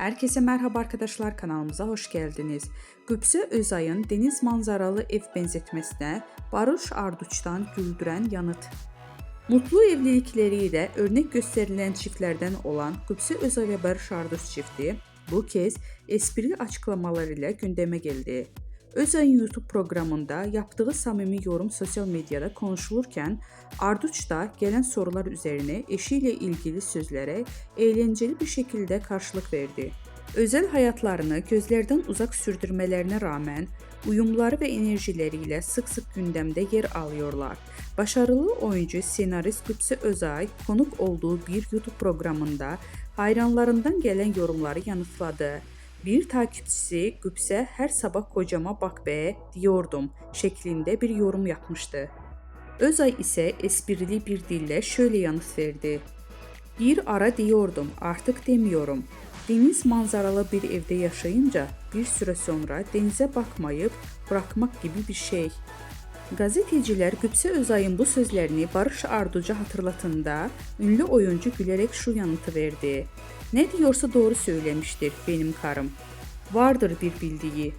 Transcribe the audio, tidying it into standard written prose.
Herkese merhaba arkadaşlar, kanalımıza hoş geldiniz. Qübsə Özay'ın deniz manzaralı ev benzetmesine Barış Arduç'tan güldüren yanıt. Mutlu evlilikleriyle örnek gösterilen çiftlerden olan Qübsə Özay ve Barış Arduç çifti bu kez esprili açıklamalarıyla gündeme geldi. Özay'ın YouTube programında yaptığı samimi yorum sosyal medyada konuşulurken Arduç da gelen sorular üzerine eşiyle ilgili sözlere eğlenceli bir şekilde karşılık verdi. Özel hayatlarını gözlerden uzak sürdürmelerine rağmen uyumları ve enerjileriyle sık sık gündemde yer alıyorlar. Başarılı oyuncu senarist Qübsə Özay konuk olduğu bir YouTube programında hayranlarından gelen yorumları yanıtladı. Bir takipçisi Qübsə her sabah kocama bak be diyordum şeklinde bir yorum yapmıştı. Özay ise esprili bir dille şöyle yanıt verdi. Bir ara diyordum, artık demiyorum. Deniz manzaralı bir evde yaşayınca bir süre sonra denize bakmayıp bırakmak gibi bir şey. Gazeteciler Qübsə Özay'ın bu sözlerini Barış Arduç'a hatırlatında ünlü oyuncu gülerek şu yanıtı verdi. Ne diyorsa doğru söylemiştir benim karım. Vardır bir bildiği.